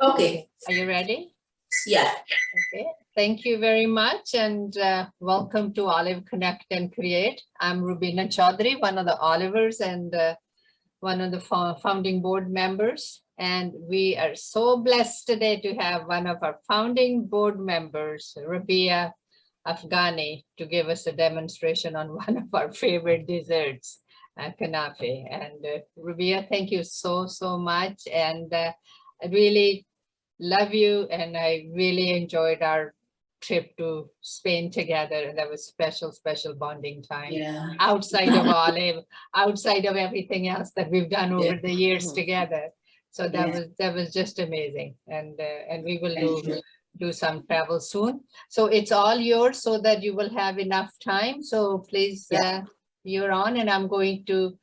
Okay. Are you ready? Yeah. Okay. Thank you very much, and welcome to Olive Connect and Create. I'm Rubina Chaudhary, one of the Olivers and one of the founding board members. And we are so blessed today to have one of our founding board members, Rabia Afghani, to give us a demonstration on one of our favorite desserts, Kanafeh. And Rabia, thank you so much. And I really love you, and I really enjoyed our trip to Spain together, and that was special bonding time. Yeah. Outside of Olive, outside of everything else that we've done over the years together. So that was just amazing, and we will do some travel soon. So it's all yours, so that you will have enough time. So please, you're on, and I'm going to.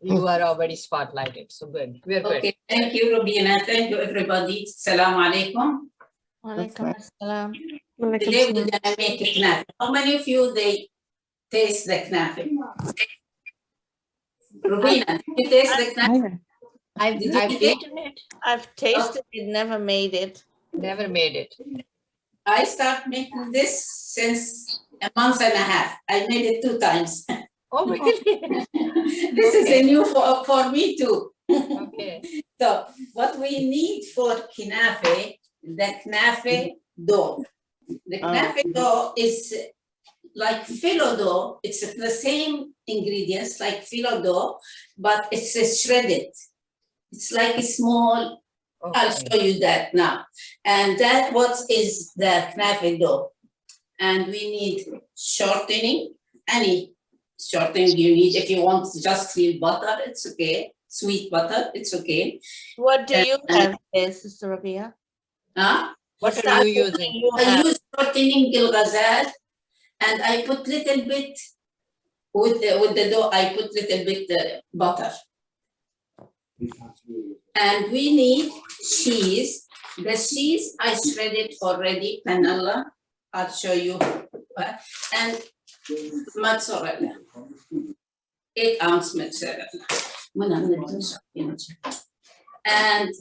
You are already spotlighted, so good. We're good. Okay, thank you, Rubina. Thank you, everybody. Assalamu alaikum. Walaikum assalam. Today we're gonna make a knafeh. How many of you they taste the knafeh? Rubina, did you taste the knafeh? I've eaten it. I've tasted it, never made it. Never made it. I started making this since a month and a half. I made it 2 times. Oh, really? This is a new for me too. Okay. So what we need for knafeh, the knafeh dough. The knafeh dough is like phyllo dough. It's the same ingredients like phyllo dough, but it's shredded. It's like a small. Okay. I'll show you that now. And that what is the knafeh dough. And we need shortening, any shortening you need. If you want just real butter, it's okay. Sweet butter, it's okay. What do you have there, Sister Rabia? What are you using? I use shortening Gil Ghazal, and I put little bit with the dough. I put little bit butter. And we need cheese. The cheese I shredded already, panella. I'll show you. And mozzarella. 8 ounce mozzarella. And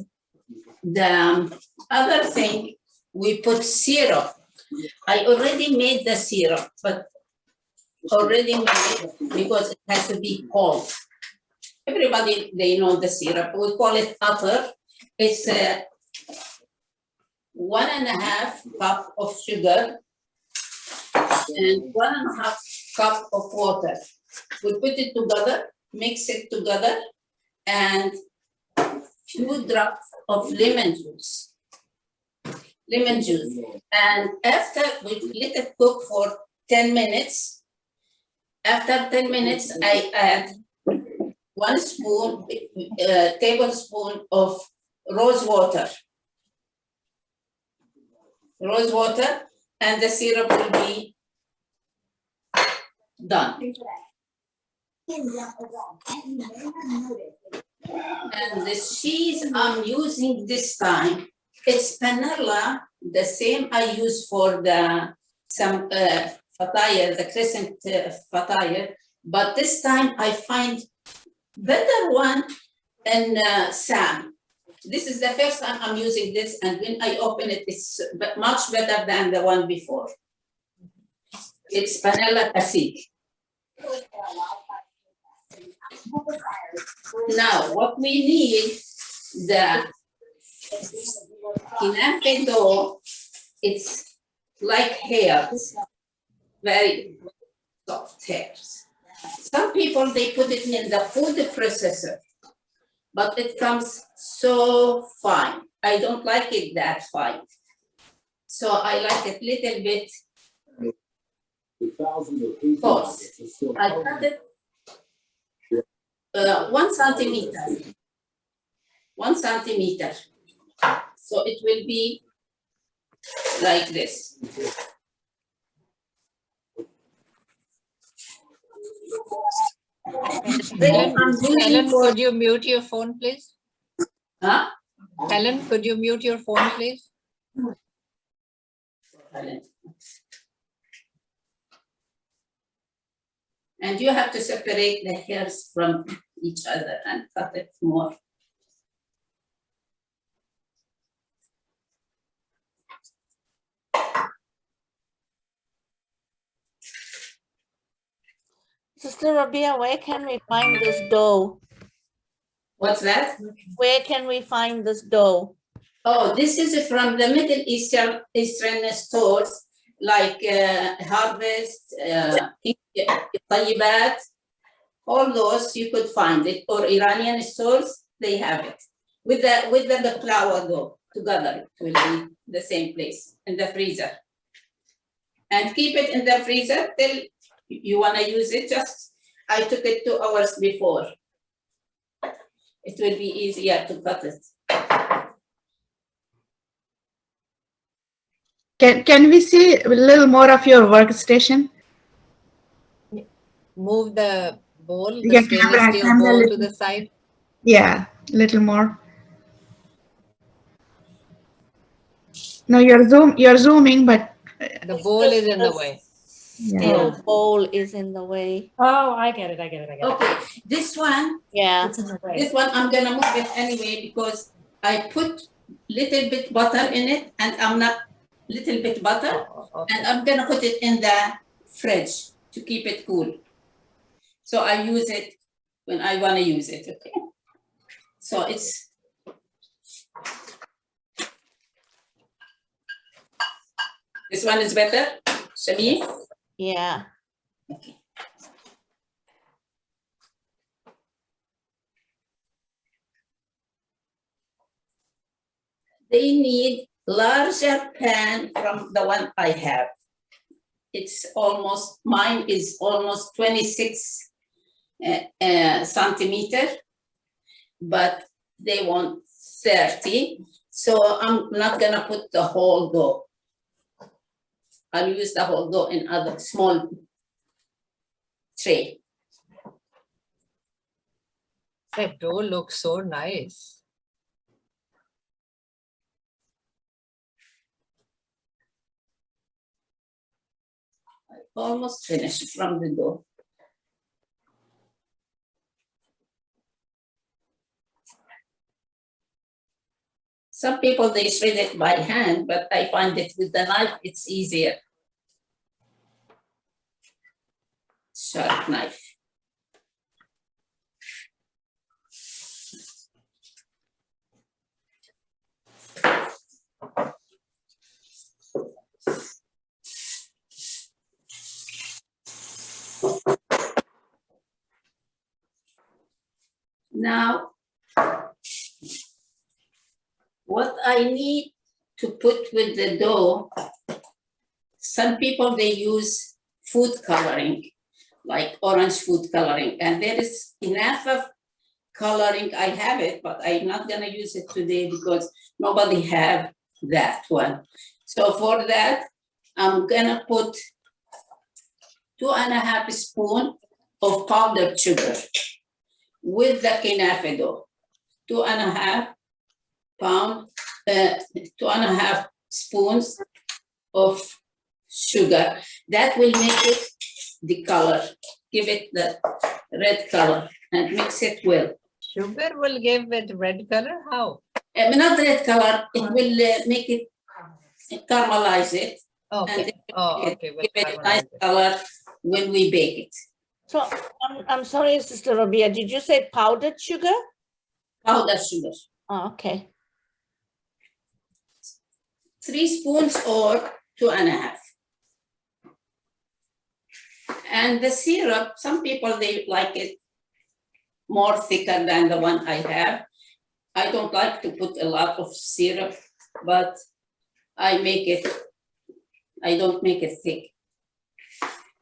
the other thing, we put syrup. I already made the syrup, but already made it because it has to be cold. Everybody, they know the syrup. We call it attar. It's 1.5 cup of sugar and 1.5 cup of water. We put it together, mix it together, and few drops of lemon juice. And after we let it cook for 10 minutes, after 10 minutes, I add 1 tablespoon of rose water, and the syrup will be done. And the cheese I'm using this time, it's panella, the same I use for some fataya, the crescent fataya, but this time I find better one in Sam. This is the first time I'm using this, and when I open it, it's much better than the one before. It's panella cacique. Now, what we need, the knafeh dough, it's like hairs, very soft hairs. Some people, they put it in the food processor, but it comes so fine. I don't like it that fine. So I like it little bit coarse. I cut it 1 centimeter. 1 centimeter. So it will be like this. Helen, could you mute your phone, please? Huh? Helen, could you mute your phone, please? And you have to separate the hairs from each other and cut it more. Sister Rabia, where can we find this dough? What's that? Where can we find this dough? Oh, this is from the Middle Eastern stores like Harvest, Tayyibat, all those you could find it, or Iranian stores, they have it. With the flour dough together, it will be the same place in the freezer. And keep it in the freezer till you want to use it. I took it 2 hours before. It will be easier to cut it. Can we see a little more of your workstation? Move the bowl, the Yeah, stainless steel camera bowl to little. the side. Yeah, little more. No, you're zooming, but The bowl is in the way. Steel yeah. bowl is in the way. Oh, I get it. Okay, this one, Yeah. It's in the way. this one I'm gonna move it anyway because I put little bit butter in it, and I'm not little bit butter, Okay. and I'm gonna put it in the fridge to keep it cool. So I use it when I wanna use it, okay? So it's this one is better, Shamif? Yeah. Okay. They need larger pan from the one I have. Mine is almost 26 centimeter, but they want 30. So I'm not gonna put the whole dough. I'll use the whole dough in other small tray. That dough looks so nice. Almost finished from the dough. Some people, they shred it by hand, but I find it with the knife, it's easier. Sharp knife. Now, what I need to put with the dough, some people, they use food coloring, like orange food coloring, and there is enough of coloring. I have it, but I'm not gonna use it today because nobody have that one. So for that, I'm gonna put 2.5 spoons of powdered sugar with the Knafeh dough. 2.5 spoons of sugar. That will make it the color, give it the red color, and mix it well. Sugar will give it red color? How? Not red color, it will make it, caramelize it. Okay. Okay. Give it a nice color when we bake it. So I'm sorry, Sister Rabia. Did you say powdered sugar? Powdered sugar. Oh, okay. 3 spoons or 2.5. And the syrup, some people, they like it more thicker than the one I have. I don't like to put a lot of syrup, but I don't make it thick.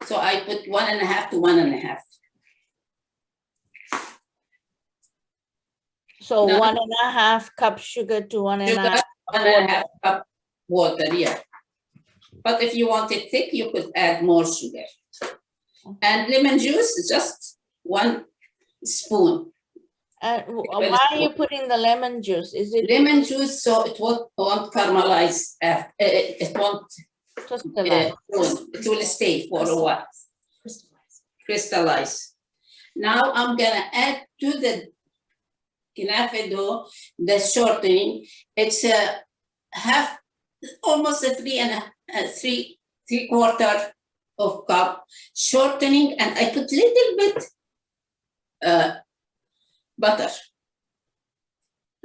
So I put 1.5 to 1.5. So No. 1.5 cup sugar to 1.5. Sugar, 1.5 cup water, yeah. But if you want it thick, you could add more sugar. And lemon juice, just 1 spoon. Why are you putting the lemon juice? Is it Lemon juice, so it won't caramelize. It won't. crystallized? It will stay for a while. Crystallize. Now I'm gonna add to the Knafeh dough the shortening. It's almost a 3 3/4 of cup, shortening, and I put little bit butter.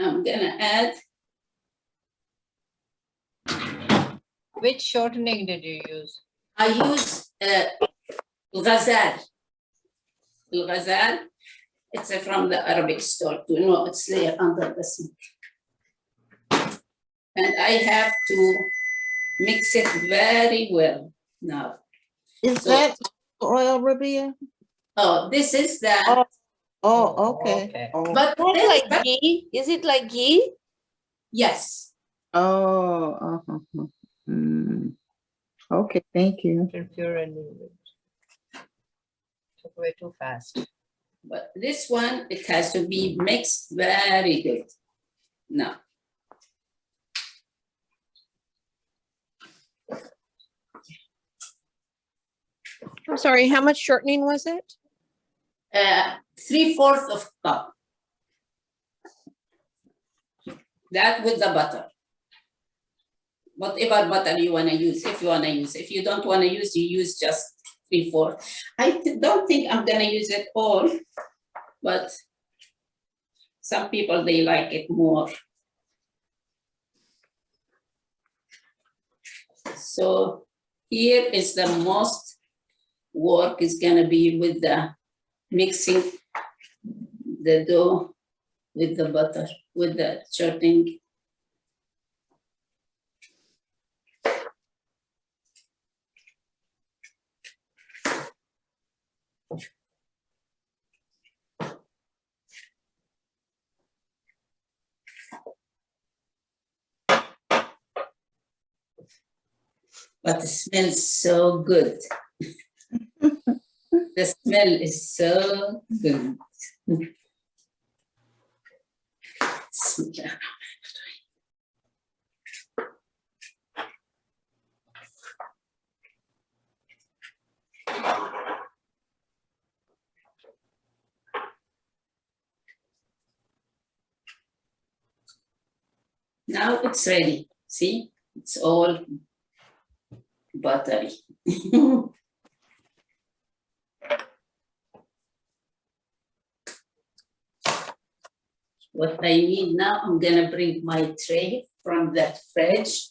I'm gonna add. Which shortening did you use? I use Ghazal. Ghazal. It's from the Arabic store. You know, it's there under the sink. And I have to mix it very well now. Is So- that oil, Rabia? Oh, this is the. Oh, Oh, okay. Okay. Oh. But Not this- like ghee? Is it like ghee? Yes. Oh, okay, thank you. Pure and took way too fast. But this one, it has to be mixed very good. Now. I'm sorry, how much shortening was it? 3/4 of cup. That with the butter. Whatever butter you want to use, if you want to use. If you don't want to use, you use just 3/4. Don't think I'm going to use it all, but some people, they like it more. So here is the most work is going to be with the mixing the dough with the butter, with the shortening. But it smells so good. The smell is so good. Now it's ready. See, it's all buttery. What I need now, I'm gonna bring my tray from the fridge.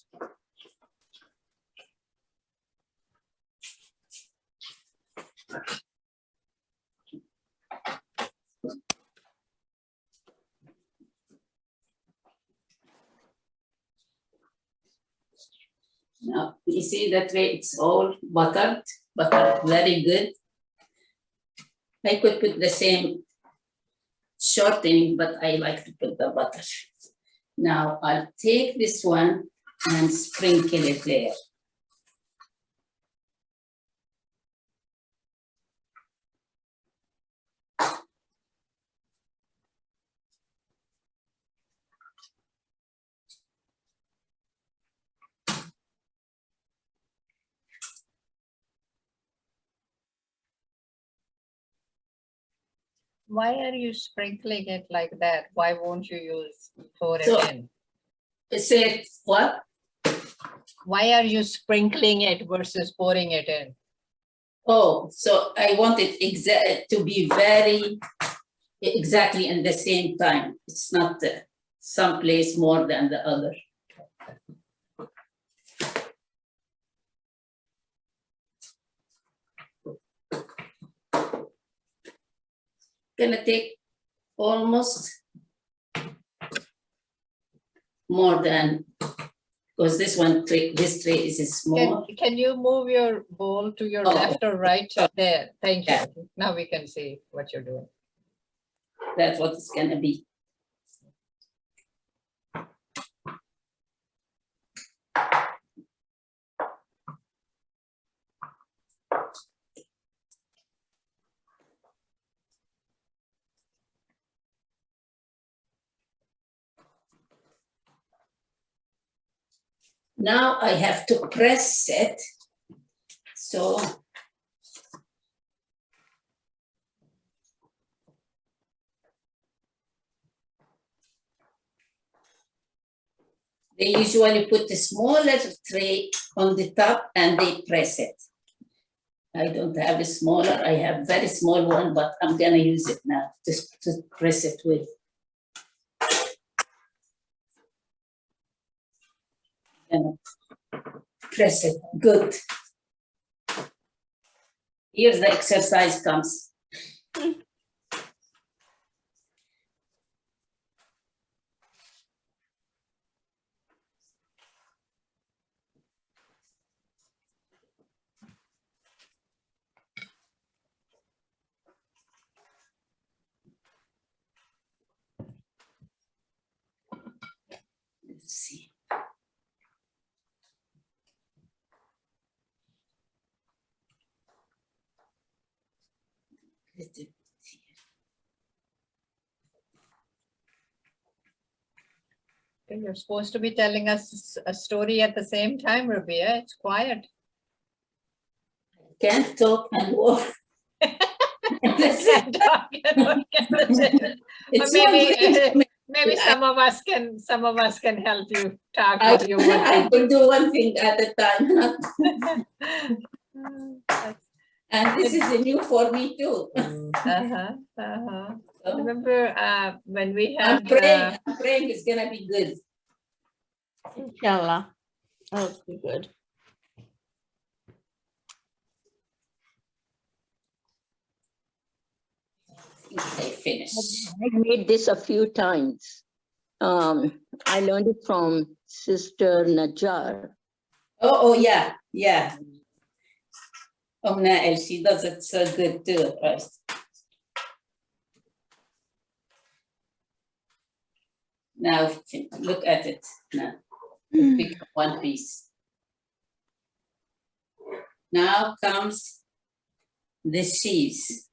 Now, you see the tray, it's all buttered very good. I could put the same shortening, but I like to put the butter. Now, I'll take this one and sprinkle it there. Why are you sprinkling it like that? Why won't you pour it So- in? Say what? Why are you sprinkling it versus pouring it in? Oh, so I want it to be very exactly in the same time. It's not some place more than the other. Gonna take almost more than, because this tray is small. Can you move your bowl to your Oh. left or right? Sure. There, thank you. Yeah. Now we can see what you're doing. That's what it's gonna be. Now I have to press it. So they usually put a smaller tray on the top and they press it. I don't have a smaller, I have very small one, but I'm gonna use it now, just to press it with. And press it, good. Here's the exercise comes. Let's see. Little bit here. You're supposed to be telling us a story at the same time, Rabia. It's quiet. Can't talk and walk. Can't talk and look at the same. Or maybe some of us can help you talk I while you're working. will do one thing at a time. And this is new for me too. Remember when we I'm had praying it's gonna be good. Inshallah. Oh, good. I finished. I made this a few times. I learned it from Sister Najjar. Oh, yeah, yeah. Nael, she does it so good too, right? Now, look at it now. Pick one piece. Now comes the cheese.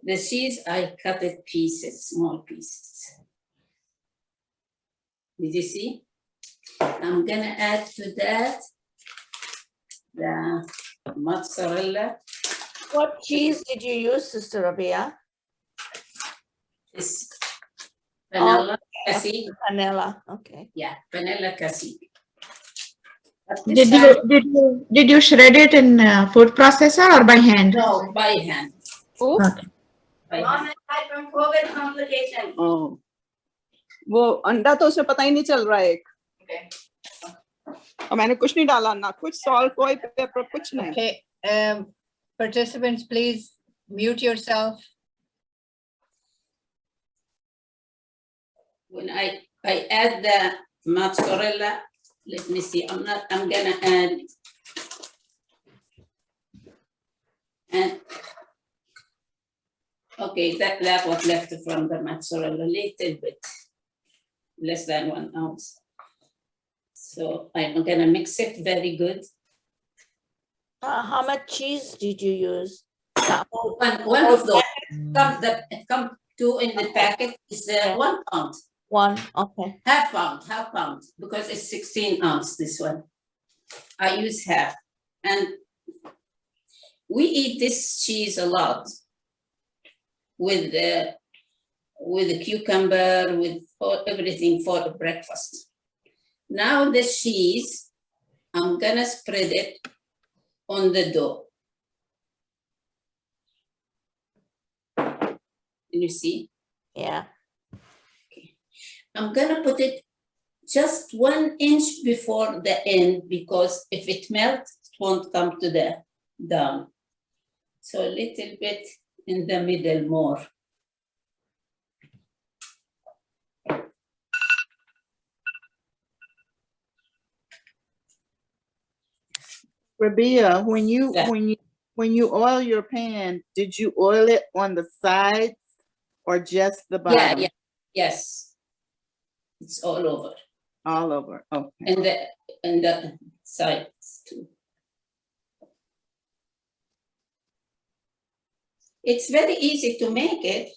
The cheese, I cut it pieces, small pieces. Did you see? I'm gonna add to that the mozzarella. What cheese did you use, Sister Rabia? This vanilla cassie. Vanilla. Okay. Yeah, vanilla cassie. Did you shred it in food processor or by hand? No, by hand. Okay. By hand. From COVID complications. Oh. वो अंडा तो उसे पता ही नहीं चल रहा है एक और मैंने कुछ नहीं डाला ना कुछ सॉल्ट कोई पेपर कुछ नहीं. Okay, participants, please mute yourself. When I add the mozzarella, let me see, I'm gonna add and okay, that was left from the mozzarella, little bit, less than 1 ounce. So I'm gonna mix it very good. How much cheese did you use? One of those come two in the packet is 1 pound. One. Okay. Half pound, because it's 16 ounce, this one. I use half. And we eat this cheese a lot with the cucumber, with everything for breakfast. Now the cheese, I'm gonna spread it on the dough. Can you see? Yeah. I'm gonna put it just 1 inch before the end, because if it melts, it won't come to the down. So a little bit in the middle more. Rabia, when Yeah. you oil your pan, did you oil it on the sides or just the Yeah, bottom? yeah, yes. It's all over. All over. Okay. And the sides too. It's very easy to make it.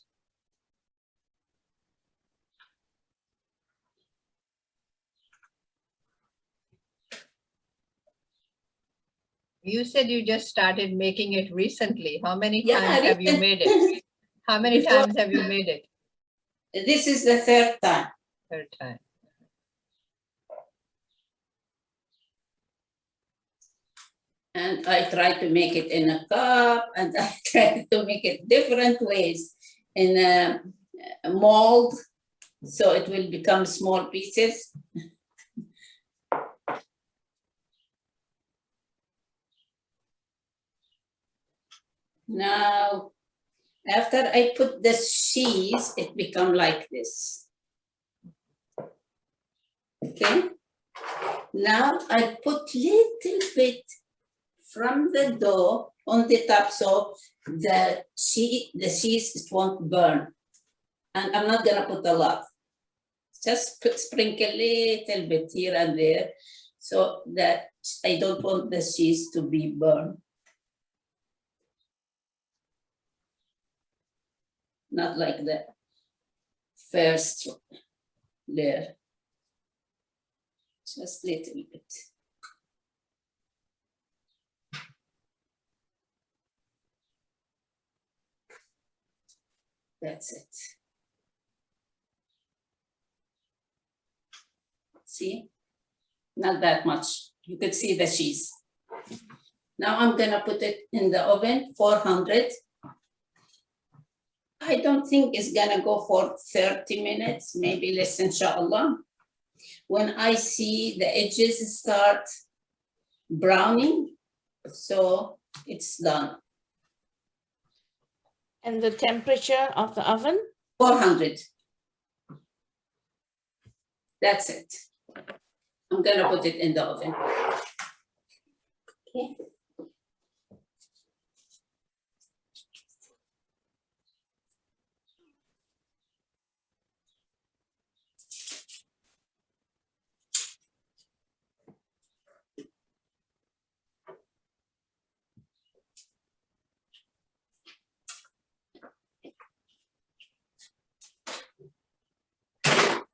You said you just started making it recently. How many Yeah, times have you made it? How many Before- times have you made it? This is the third time. Third time. And I try to make it in a cup, and I try to make it different ways in a mold, so it will become small pieces. Now, after I put the cheese, it become like this. Okay. Now I put little bit from the dough on the top, so the cheese won't burn. And I'm not gonna put a lot. Just sprinkle a little bit here and there, so that I don't want the cheese to be burned. Not like the first layer. Just a little bit. That's it. See? Not that much. You could see the cheese. Now I'm gonna put it in the oven, 400. I don't think it's gonna go for 30 minutes, maybe less, inshallah. When I see the edges start browning, so it's done. And the temperature of the oven? 400. That's it. I'm gonna put it in the oven. Okay.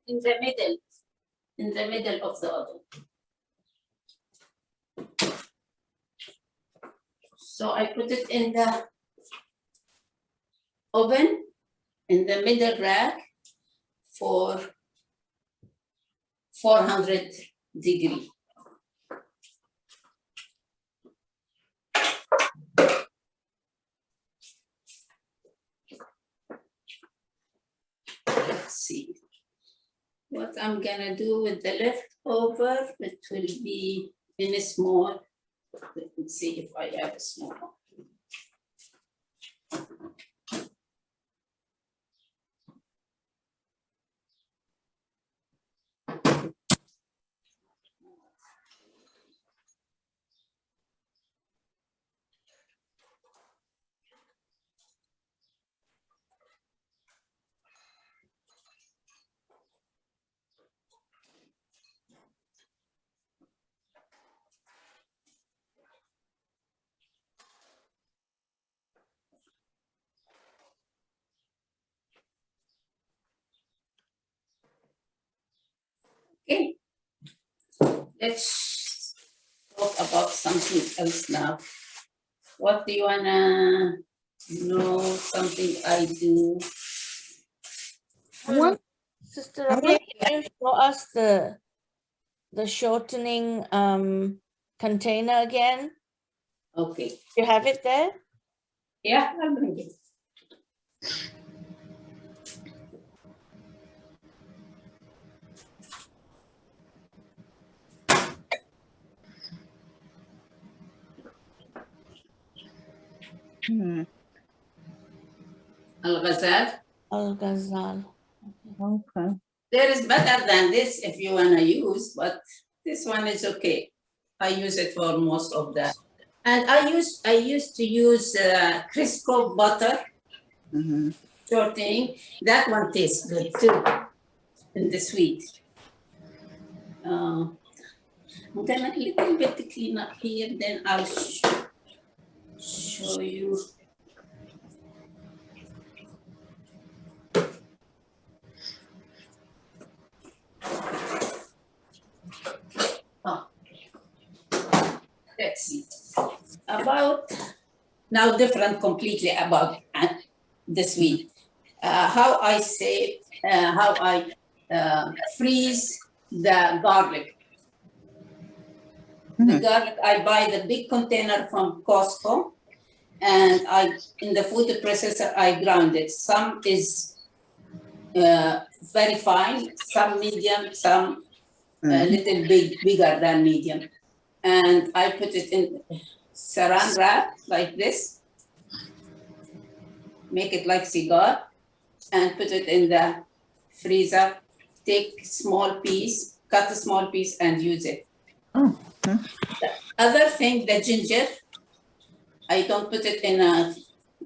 In the middle of the oven. So I put it in the oven, in the middle rack for 400 degrees. Let's see. What I'm gonna do with the leftover, it will be in a small. Let's see if I have a small. Okay, let's talk about something else now. What do you wanna know? Something I do? Sister Rabia, can you show us the shortening container again? Okay. You have it there? Yeah, I'll bring it. Al-Ghazal. Al-Ghazal. Okay. There is better than this if you wanna use, but this one is okay. I use it for most of that. And I used to use Crisco butter shortening. That one tastes good too, and the sweet. I'm gonna a little bit clean up here, then I'll show you. Oh. Let's see. About now, different completely about the sweet. How I say, how I freeze the garlic. The garlic, I buy the big container from Costco, and in the food processor, I ground it. Some is very fine, some medium, some a little bigger than medium. And I put it in saran wrap like this, make it like cigar, and put it in the freezer. Take small piece, cut a small piece and use it. Oh, The other thing, the ginger, I don't put it in a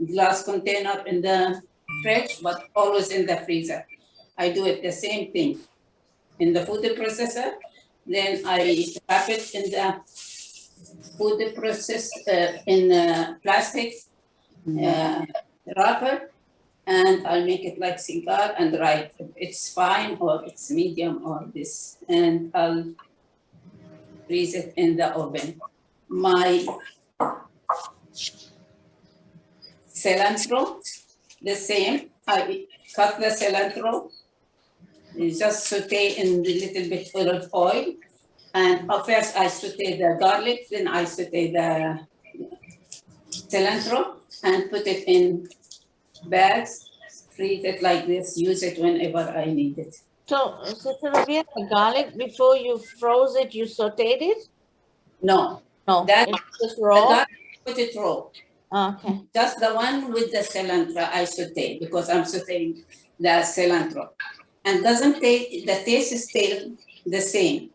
glass container in the fridge, but always in the freezer. I do it the same thing in the food processor. Then I wrap it in the food process in plastic wrapper, and I make it like cigar and write it's fine or it's medium or this, and I'll freeze it in the oven. My cilantro, the same. I cut the cilantro, you just saute in a little bit of oil, and first I saute the garlic, then I saute the cilantro and put it in bags, freeze it like this, use it whenever I need it. So, Sister Rabia, the garlic, before you froze it, you sauteed it? No, No, that it's just the raw? garlic, put it raw. Okay. Just the one with the cilantro I saute because I'm sauteing the cilantro. And doesn't taste, the taste is still the same.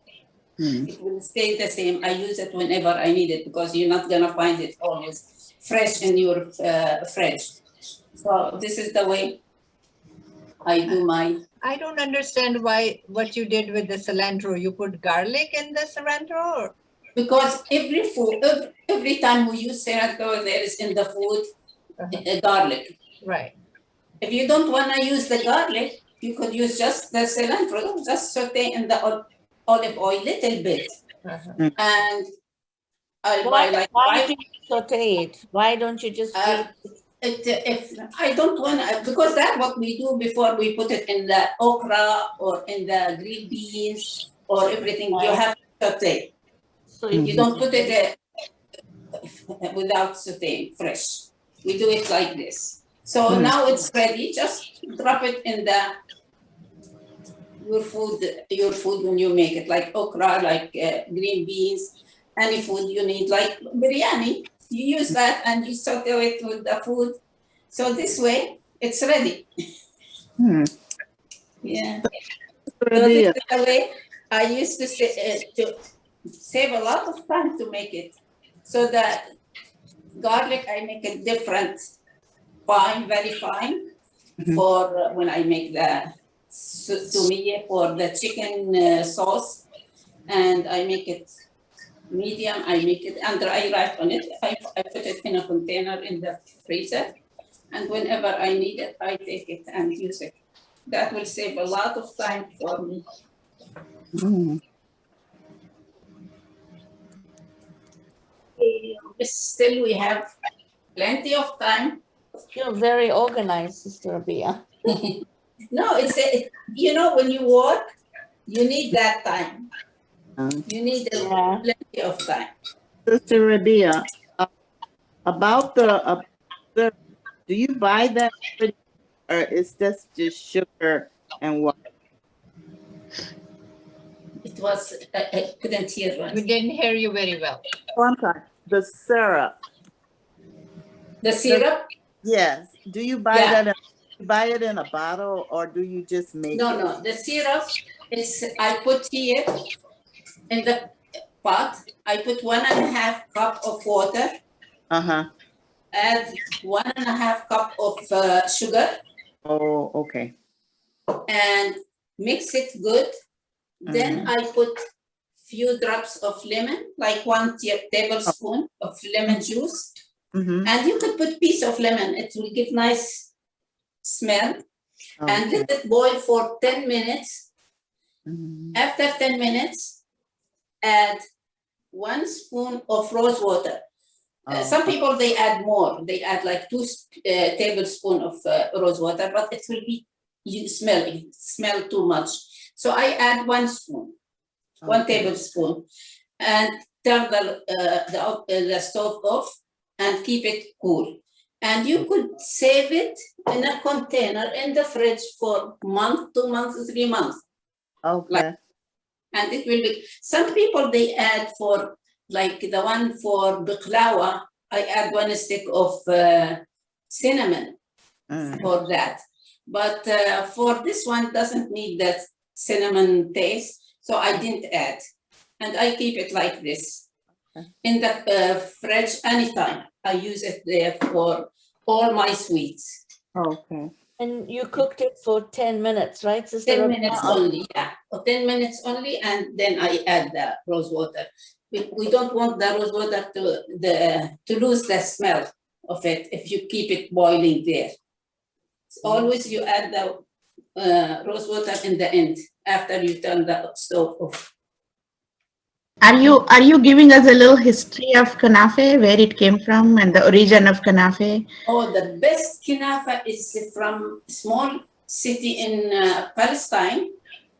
It will stay the same. I use it whenever I need it because you're not gonna find it always fresh in your fridge. So this is the way I do my. I don't understand what you did with the cilantro. You put garlic in the cilantro? Or? Because every time we use cilantro, there is in the food garlic. Right. If you don't want to use the garlic, you could use just the cilantro, just saute in the olive oil little bit. And Why do you saute it? Why don't you just if I don't want to, because that's what we do before we put it in the okra or in the green beans or everything. You have to saute. so You don't put it without sauteing fresh. We do it like this. So now it's ready. Just drop it in your food when you make it, like okra, like green beans, any food you need, like biryani. You use that and you saute it with the food. So this way, it's ready. Yeah. So this is the way I used to save a lot of time to make it. So that garlic, I make it different, fine, very fine, for when I make the tomato for the chicken sauce, and I make it medium. I make it and I write on it. I put it in a container in the freezer, and whenever I need it, I take it and use it. That will save a lot of time for me. Still, we have plenty of time. You're very organized, Sister Rabia. No, it's when you work, you need that time. You need plenty of time. Sister Rabia, about the, do you buy that or is this just sugar and water? It was, I couldn't hear one. We didn't hear you very well. Oh, I'm sorry. The syrup. The syrup? Yes. Do you buy that? You buy it in a bottle or do you just make it? No. The syrup is, I put here in the pot. I put 1.5 cup of water. Add 1.5 cup of sugar. Oh, okay. And mix it good. Then I put few drops of lemon, like 1 tablespoon of lemon juice. And you could put piece of lemon. It will give nice smell. And let it boil for 10 minutes. After 10 minutes, add 1 spoon of rose water. Some people, they add more. They add like 2 tablespoons of rose water, but it will be, it smell too much. So I add 1 spoon, 1 tablespoon. And turn the stove off and keep it cool. And you could save it in a container in the fridge for a month, 2 months, 3 months. Okay. And it will be, some people they add for, like the one for baklawa, I add 1 stick of cinnamon for that. But for this one, doesn't need that cinnamon taste, so I didn't add. And I keep it like this in the fridge anytime. I use it there for all my sweets. Okay. And you cooked it for 10 minutes, right, Sister 10 Rabia? minutes only, yeah. For 10 minutes only, and then I add the rose water. We don't want the rose water to lose the smell of it if you keep it boiling there. Always you add the rose water in the end after you turn the stove off. Are you giving us a little history of Kanafeh, where it came from and the origin of Kanafeh? Oh, the best Knafeh is from a small city in Palestine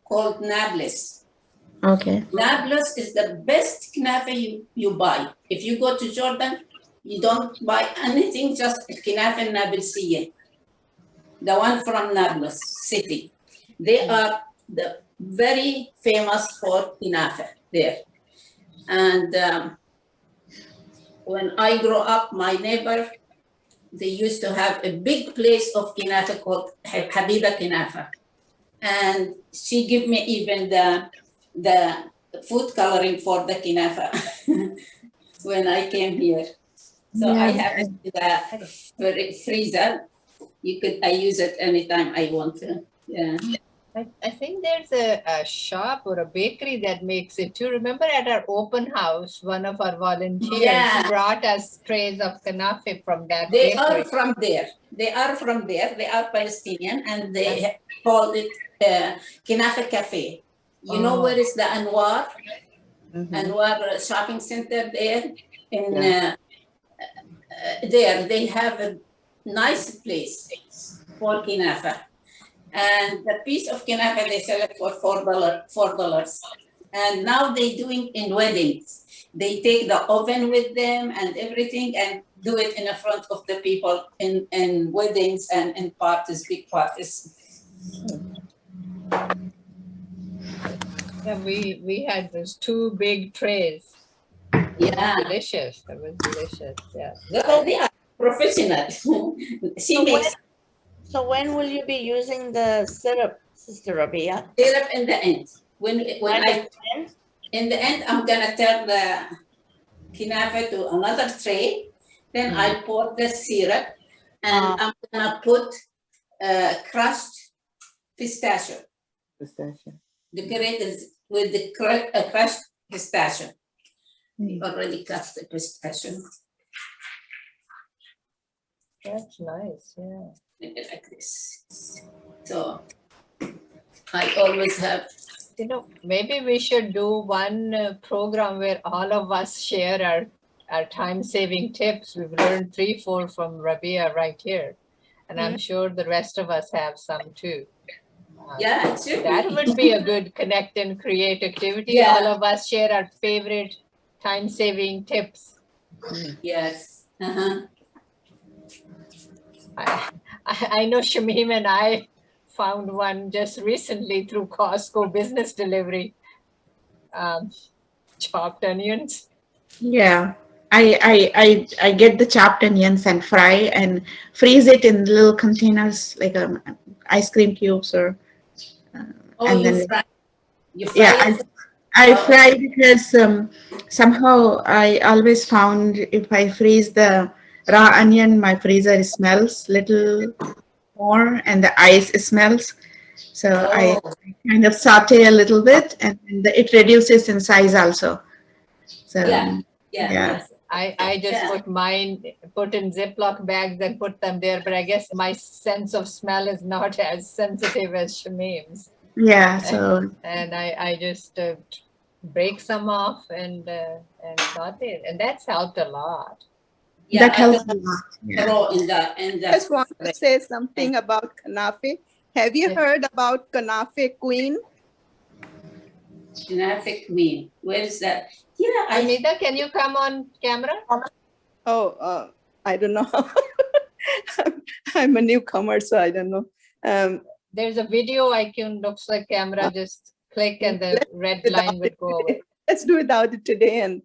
called Nablus. Okay. Nablus is the best Knafeh you buy. If you go to Jordan, you don't buy anything, just Knafeh Nablusiyeh. The one from Nablus city. They are very famous for Knafeh there. And when I grew up, my neighbor, they used to have a big place of Knafeh called Habiba Knafeh. And she gave me even the food coloring for the Knafeh when I came here. So I have it in the freezer. I use it anytime I want to. Yeah. I think there's a shop or a bakery that makes it too. Remember at our open house, one of our volunteers brought us trays of Knafeh from that They bakery. are from there. They are from there. They are Palestinian, and they call it Knafeh Cafe. You know where is the Anwar? Anwar shopping center there? There, they have a nice place for Knafeh. And the piece of Knafeh, they sell it for $4. And now they're doing in weddings. They take the oven with them and everything and do it in the front of the people in weddings and in parties, big parties. Yeah, we had those 2 big trays. Yeah. Delicious. That was delicious. Yeah. They are professional. So when will you be using the syrup, Sister Rabia? Syrup in the end. In the end, I'm gonna turn the Knafeh to another tray. Then I pour the syrup, and I'm gonna put crushed pistachio. Decorate with the crushed pistachio. We already crushed the pistachio. That's nice. Yeah. Maybe like this. So I always have. You know, maybe we should do one program where all of us share our time-saving tips. We've learned 3, 4 from Rabia right here. And I'm sure the rest of us have some too. Yeah, sure. That would be a good connect and create activity. Yeah. All of us share our favorite time-saving tips. Yes. I know Shamim and I found one just recently through Costco business delivery. Chopped onions. Yeah. I get the chopped onions and fry and freeze it in little containers like ice cream cubes or. You fry. I fry because somehow I always found if I freeze the raw onion, my freezer smells little more and the ice smells. So I kind of saute a little bit and it reduces in size also. So Yeah. I just put in Ziploc bags and put them there, but I guess my sense of smell is not as sensitive as Shamim's. Yeah, so. And I just break some off and saute it, and that's helped a lot. Yeah, that helps a lot. Yeah. I just want to say something about Kanafeh. Have you heard about Kanafeh Queen? Knafeh Queen. Where is that? Yeah, Amida, can you come on camera? Oh, I don't know. I'm a newcomer, so I don't know. There's a video icon, looks like camera, just click and the red line would go away. Let's do without it today. And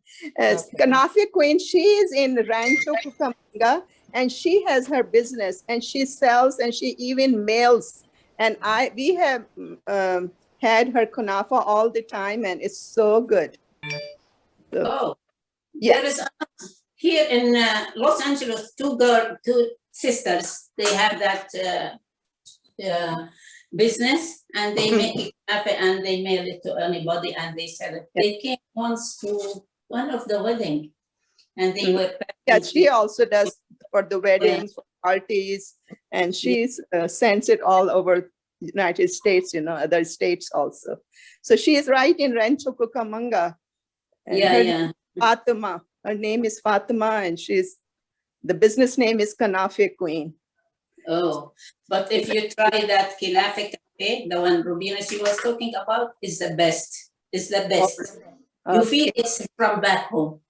Kanafeh Queen, she is in Rancho Cucamonga, and she has her business, and she sells, and she even mails. And we have had her kunafa all the time, and it's so good. So, oh, yes. there is here in Los Angeles, two sisters. They have that business, and they make it and they mail it to anybody, and they sell it. They came once to one of the wedding, and they were. Yeah, she also does for the weddings, for parties, and she sends it all over United States, other states also. So she is right in Rancho Cucamonga. And Fatima. Her name is Fatima, and the business name is Kanafeh Queen. Oh, but if you try that Knafeh Cafe, the one Rubina she was talking about, is the best. It's the best. You feel it's from back home.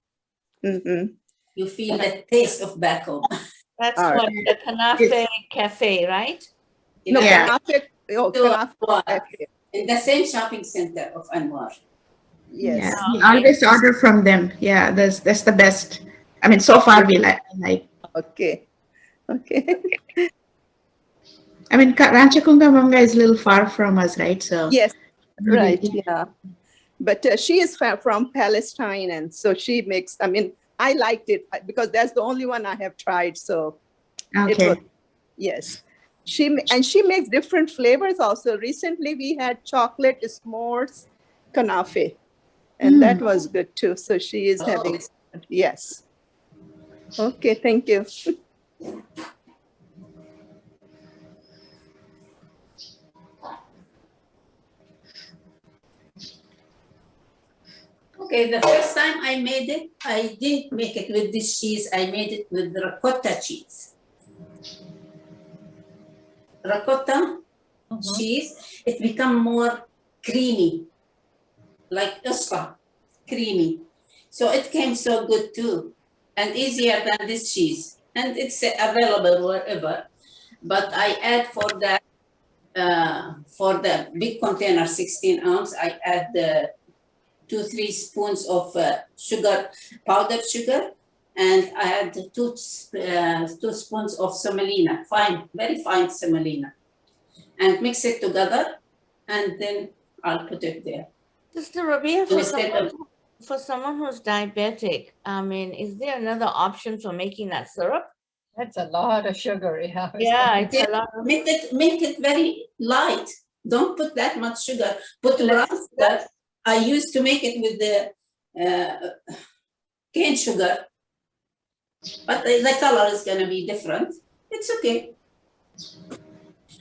You feel the taste of back home. That's what the Knafeh Cafe, right? No, Knafeh Cafe. In the same shopping center of Anwar. Yes. Yeah, we always order from them. Yeah, that's the best. I mean, so far we like. Okay. I mean, Rancho Cucamonga is a little far from us, right? So yes, right. Yeah, but she is from Palestine, and so she makes. I mean, I liked it because that's the only one I have tried. So, okay. Yes, she makes different flavors also. Recently, we had chocolate s'mores Kanafeh, and that was good too. So she is having. Yes. Okay. Thank you. Okay, the first time I made it, I didn't make it with this cheese. I made it with ricotta cheese. Ricotta cheese, it become more creamy, like uspa, creamy. So it came so good too, and easier than this cheese. And it's available wherever. But I add for the big container, 16 ounce, I add the 2-3 spoons of sugar, powdered sugar, and I add 2 spoons of semolina, very fine semolina, and mix it together, and then I'll put it there. Sister Rabia, for someone who's diabetic, I mean, is there another option for making that syrup? That's a lot of sugar. Yeah, it's a lot. Make it very light. Don't put that much sugar. Put brown sugar. I used to make it with the cane sugar, but the color is going to be different. It's okay.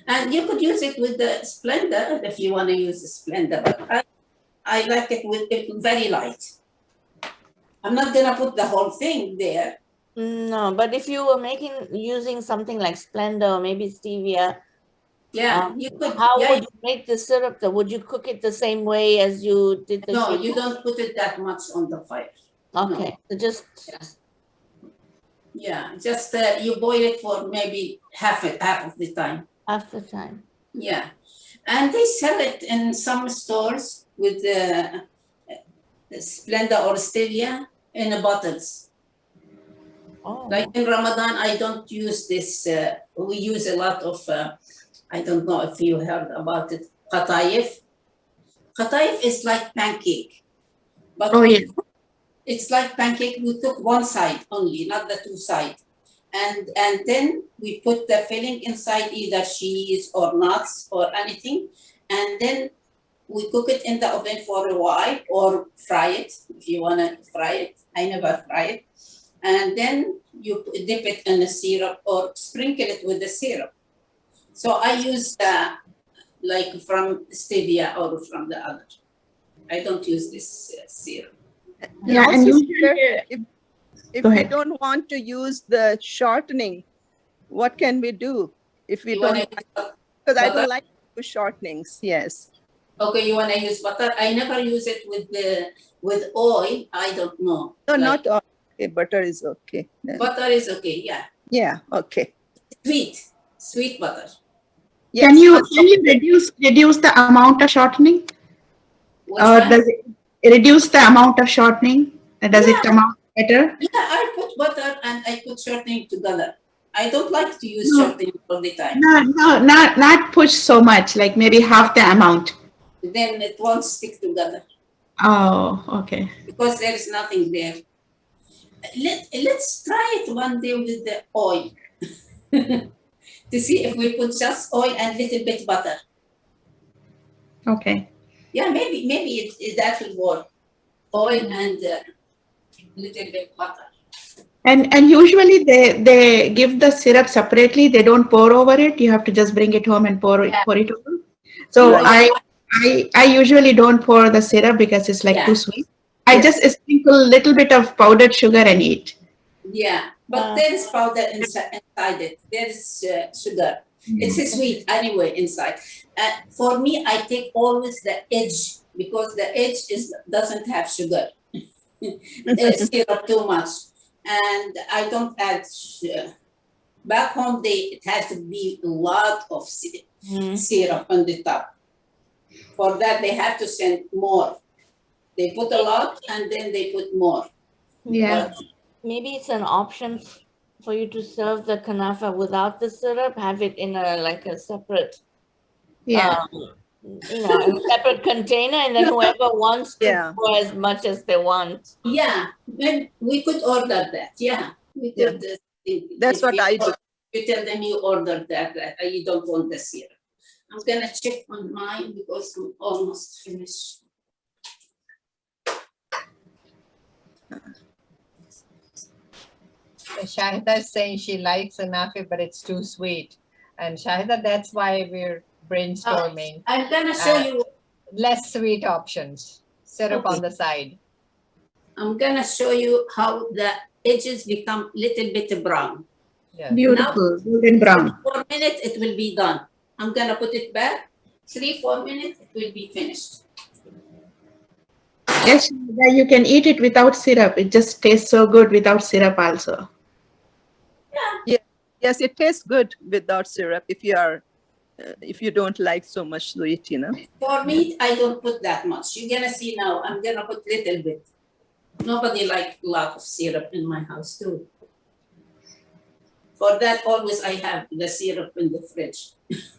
And you could use it with the Splenda if you want to use the Splenda, but I like it with it very light. I'm not going to put the whole thing there. No, but if you were using something like Splenda or maybe stevia, you could. How would you make the syrup? Would you cook it the same way as you did the No, sugar? you don't put it that much on the fire. Okay, so just you boil it for maybe half of the time. Half the time. Yeah, and they sell it in some stores with the Splenda or stevia in the bottles. Oh. Like in Ramadan, I don't use this. We use a lot of. I don't know if you heard about it. Qataif. Qataif is like pancake, but it's like pancake. We took one side only, not the two sides, and then we put the filling inside, either cheese or nuts or anything, and then we cook it in the oven for a while or fry it if you want to fry it. I never fry it, and then you dip it in a syrup or sprinkle it with the syrup. So I use like from stevia or from the other. I don't use this syrup. Yeah, and if we don't want to use the shortening, what can we do if we don't? Because I don't like to do shortenings. Yes. Okay, you want to use butter? I never use it with oil. I don't know. No, Like, not all. Okay, butter is okay. then. butter is okay. Yeah, Yeah, okay. sweet butter. Yes, Can you that's okay. reduce the amount of shortening, Which or one? does it reduce the amount of shortening? Does it Yeah, come out better? yeah. I put butter and I put shortening together. I don't like to use No, shortening all the time. not push so much, like maybe half the amount. Then it won't stick together Oh, okay. because there is nothing there. Let's try it one day with the oil to see if we put just oil and little bit butter. Okay. Yeah, maybe that will work. Oil and little bit butter. And usually they give the syrup separately. They don't pour over it. You have to just bring it home and pour Yeah. it over. So Right. I usually don't pour the syrup because it's like Yeah. too sweet. I Yes. just sprinkle a little bit of powdered sugar and eat. Yeah, but there is powder inside it. There is sugar. It's sweet anyway inside. For me, I take always the edge because the edge doesn't have sugar. Syrup too much, and I don't add. Back home, it has to be a lot of syrup on the top. For that, they have to send more. They put a lot and then they put more. Yeah. But Maybe it's an option for you to serve the kanafa without the syrup, have it in a separate, Yeah. in a separate container, and then whoever wants to Yeah. pour as much as they want. yeah, then we could order that. Yeah, we Yeah. could. That's what I do. You tell them you ordered that you don't want the syrup. I'm gonna check on mine because I'm almost finished. Shahida is saying she likes Knafeh, but it's too sweet. And Shahida, that's why we're brainstorming I'm gonna show you. less sweet options. Syrup Okay. on the side. I'm gonna show you how the edges become little bit brown. Yes. Beautiful. Golden brown. 4 minutes, it will be done. I'm gonna put it back. 3-4 minutes, it will be finished. Yes, you can eat it without syrup. It just tastes so good without syrup also. Yes, it tastes good without syrup if you don't like so much sweet, For me, I don't put that much. You're gonna see now, I'm gonna put little bit. Nobody like a lot of syrup in my house too. For that, always I have the syrup in the fridge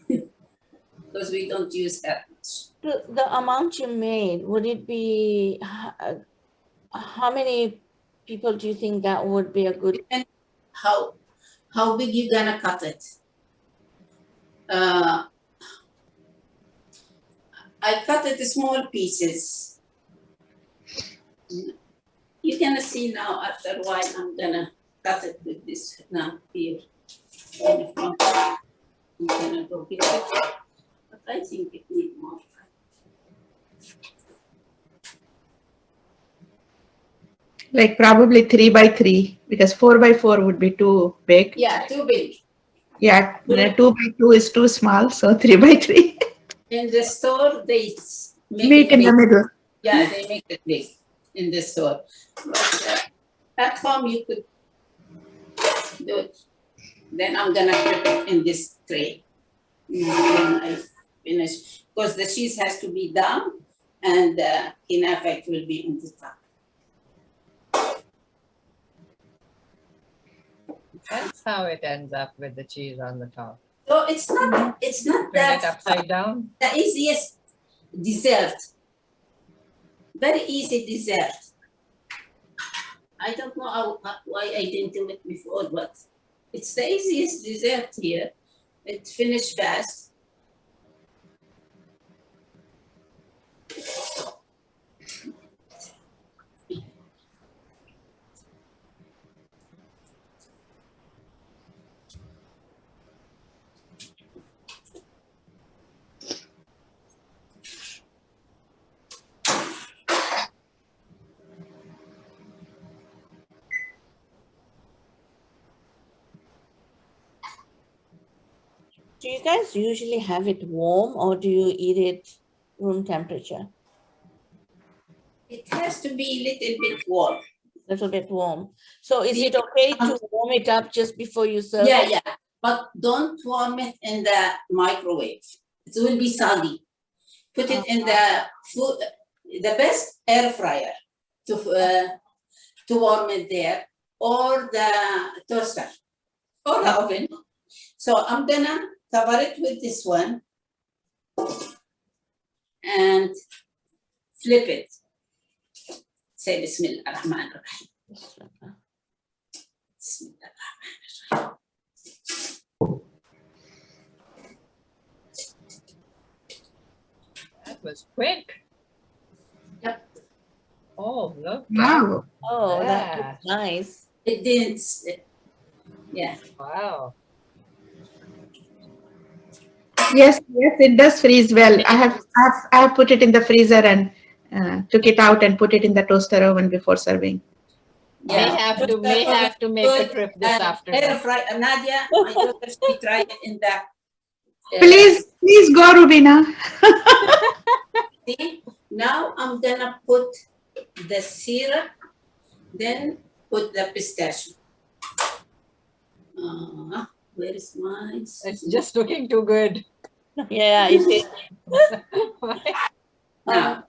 because we don't use that much. The amount you made, would it be, how many people do you think that would be a good? And how big you gonna cut it? I cut it in small pieces. You're gonna see now after a while, I'm gonna cut it with this now here. I'm gonna go here. But I think it needs more. Like probably 3 by 3 because 4 by 4 would be too big. Yeah, too big. Yeah, 2 by 2 is too small, so 3 by 3. In the store, they make Meet it in the big. middle. Yeah, they make it big in the store. But at home, you could do it. Then I'm gonna put it in this tray when I finish, because the cheese has to be down and the Kanafeh will be on the top. That's how it ends up with the cheese on the top. So it's not Turn that it upside down. the easiest dessert. Very easy dessert. I don't know why I didn't do it before, but it's the easiest dessert here. It finished fast. Do you guys usually have it warm or do you eat it room temperature? It has to be a little bit warm. Little bit warm. So is it okay to warm it up just before you serve? Yeah, yeah. But don't warm it in the microwave. It will be soggy. Put it in the food, the best air fryer to warm it there, or the toaster, or the oven. So I'm gonna cover it with this one and flip it. Say Bismillah ar-Rahman ar-Rahim. Bismillah ar-Rahman ar-Rahim. That was quick. Yep. Oh, look. Wow. Oh, Yeah. that looks nice. It didn't, yeah. Wow. Yes, yes, it does freeze well. I have put it in the freezer and took it out and put it in the toaster oven before serving. May have to make a trip this afternoon. Air fry, Nadia, my daughter, she tried it in the. Please go, Rubina. See, now I'm gonna put the syrup, then put the pistachio. Where is mine? It's just looking too good. Yeah, it is. Now,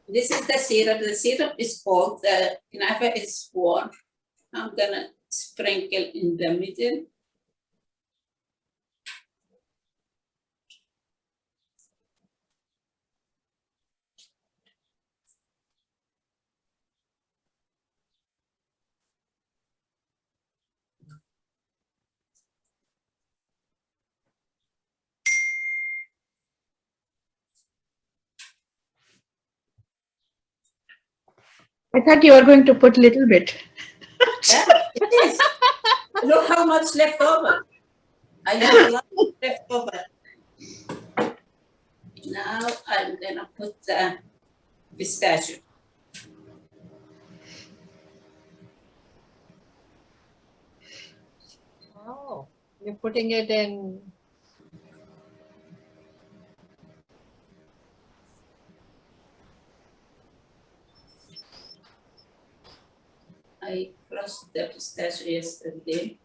this is the syrup. The syrup is cold. The Knafeh is warm. I'm gonna sprinkle in the middle. I thought you were going to put a little bit. Yeah, it is. Look how much left over. I have a lot left over. Now I'm gonna put the pistachio. Oh, you're putting it in. I crushed the pistachio yesterday.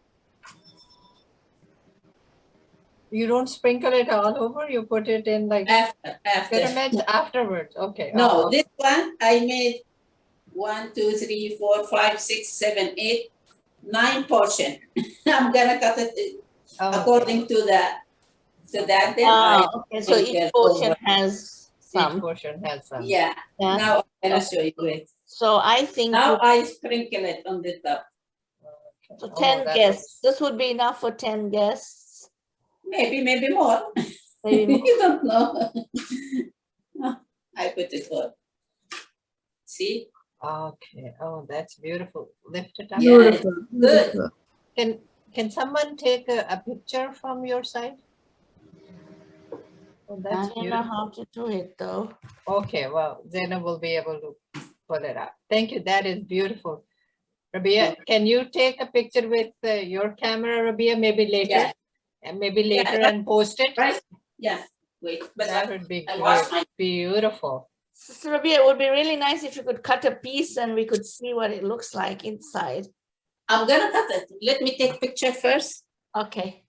You don't sprinkle it all over, you put it in like After. pyramids afterwards. Okay. No, Oh, this one I made 1, 2, 3, 4, 5, 6, 7, 8, 9 portion. I'm gonna cut it according to that. Then Okay, so each portion has some. Each portion has some. Yeah. Yeah. Now I'm gonna show you it. So I think Now I sprinkle it on the top. so Oh, 10 that guests. This would be enough for 10 guests. Maybe more. Maybe more. You don't know. I put it on. See? Okay. Oh, that's beautiful. Lift it up. Yeah, Beautiful. good. Can someone take a picture from your side? Oh, I that's don't know beautiful. how to do it though. Okay, well, Zainab will be able to pull it up. Thank you. That is beautiful. Rabia, can you take a picture with your camera, Rabia, maybe later? Yeah. And maybe later Yeah. and post it? Right? Yeah. Wait. But That would be I wash my. beautiful. So Rabia, it would be really nice if you could cut a piece and we could see what it looks like inside. I'm gonna cut it. Let me take picture first. Okay.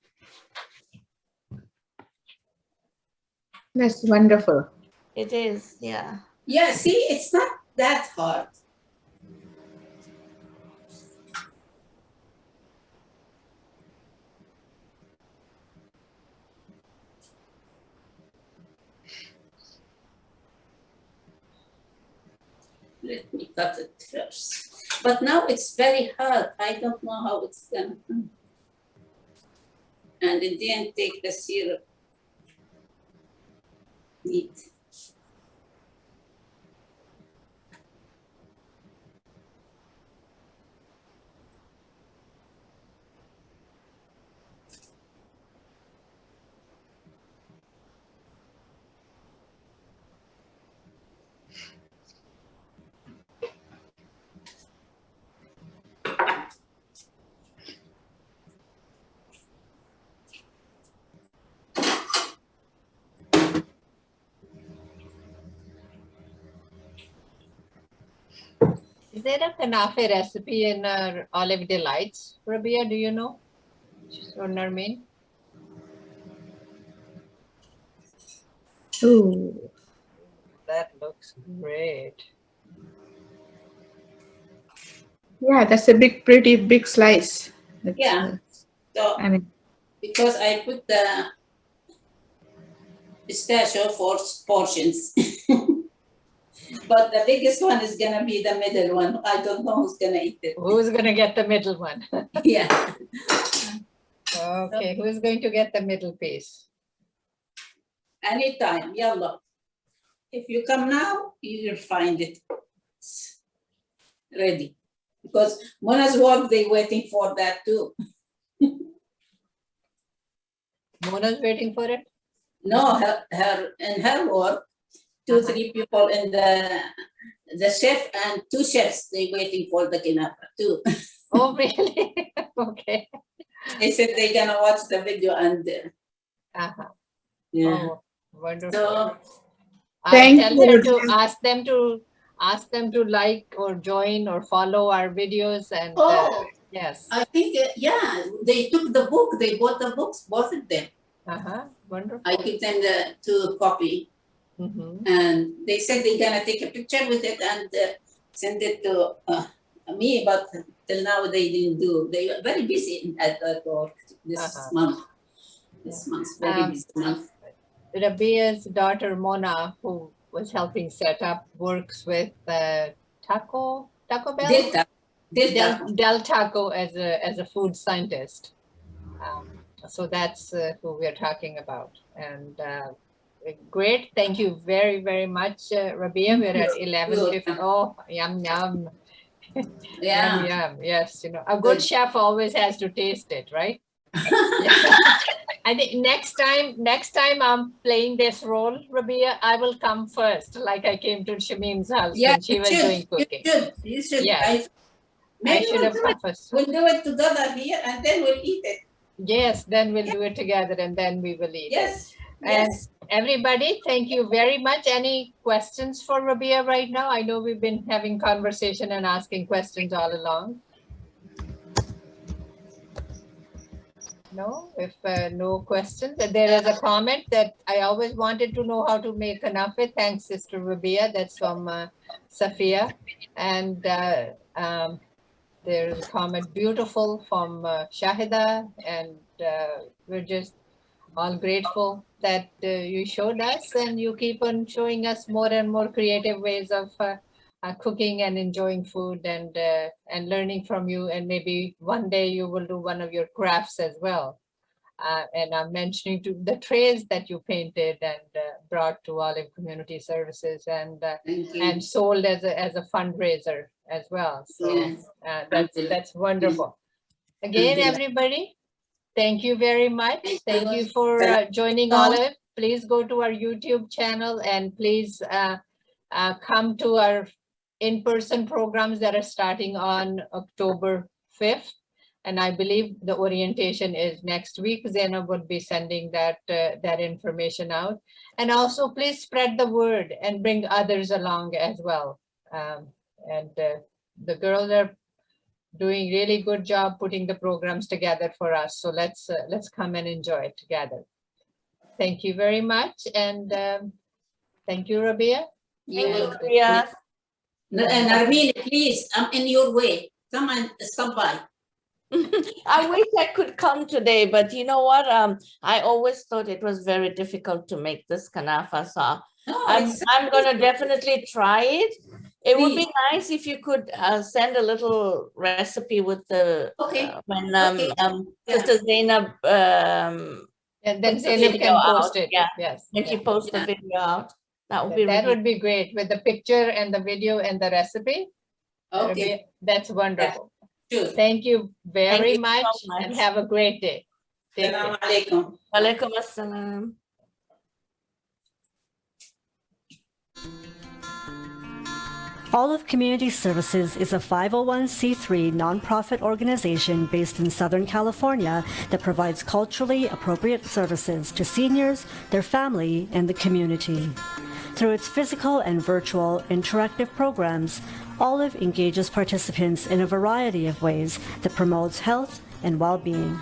That's wonderful. It is, yeah. Yeah, see, it's not that hard. Let me cut it first. But now it's very hard. I don't know how it's gonna come. And then take the syrup. Neat. there a Knafeh recipe in Olive Delights? Rabia, do you know? Or Narmeen? Ooh. That looks great. Yeah, that's a pretty big slice. That's, Yeah. So I mean, because I put the pistachio for portions. But the biggest one is gonna be the middle one. I don't know who's gonna eat it. Who's gonna get the middle one? Yeah. Okay, who's going to get the middle piece? Anytime, yalla. If you come now, you will find it. It's ready. Because Mona's work, they waiting for that too. Mona's waiting for it? No, in her work, 2-3 people in the chef and 2 chefs, they waiting for the Kanafeh too. Oh, really? Okay. They said they're gonna watch the video and yeah. Oh, wonderful. So Thank Tell you. her to ask them to like or join or follow our videos and yes. I think yeah, they took the book, they bought the books, both of them. Wonderful. I give them the 2 copy. And they said they're gonna take a picture with it and send it to me, but till now they didn't do. They were very busy at work this month. This month's very busy month. Rabia's daughter Mona, who was helping set up, works with Taco Bell? Del Taco as a food scientist. So that's who we're talking about. And great, thank you very, very much, Rabia. We're at 11:50. Oh, yum, yum. Yeah. Yum, yum. Yes, you know, a good chef always has to taste it, right? I think next time I'm playing this role, Rabia, I will come first, like I came to Shamim's house when she was doing cooking. You should. Yes. Maybe I should have come first. We'll do it together here and then we'll eat it. Yes, then we'll do it together and then we will eat it. Yes. And everybody, thank you very much. Any questions for Rabia right now? I know we've been having conversation and asking questions all along. No, if no questions, there is a comment that I always wanted to know how to make Kanafeh. Thanks, Sister Rabia. That's from Safia. And there's a comment, beautiful, from Shahida. And we're just all grateful that you showed us and you keep on showing us more and more creative ways of cooking and enjoying food and learning from you. And maybe one day you will do one of your crafts as well. And I'm mentioning to the trays that you painted and brought to Olive Community Services and sold as a fundraiser as well. So that's wonderful. Again, everybody, thank you very much. Thank you for joining Olive. Please go to our YouTube channel and please come to our in-person programs that are starting on October 5th. And I believe the orientation is next week. Zainab would be sending that information out. And also please spread the word and bring others along as well. The girls are doing really good job putting the programs together for us. So let's come and enjoy it together. Thank you very much. And thank you, Rabia. Thank you, Rabia. And Armin, please, I'm in your way. Come and stop by. I wish I could come today, but you know what? I always thought it was very difficult to make this Kanafeh. So I'm going to definitely try it. It would be nice if you could send a little recipe with the when Sister Zainab and then Zainab can post it. Yeah. Yes. When she posts the video out, that would be would be great with the picture and the video and the recipe. Okay, that's wonderful. Sure. Thank you very much, and have a great day. Assalamu alaikum. Walaikum assalam. Olive Community Services is a 501c3 nonprofit organization based in Southern California that provides culturally appropriate services to seniors, their family, and the community. Through its physical and virtual interactive programs, Olive engages participants in a variety of ways that promotes health and well-being.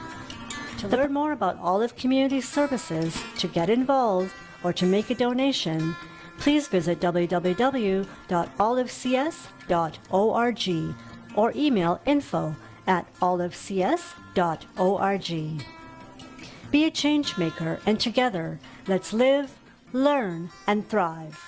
To learn more about Olive Community Services, to get involved, or to make a donation, please visit www.olivecs.org or email info@olivecs.org. Be a change maker, and together, let's live, learn, and thrive.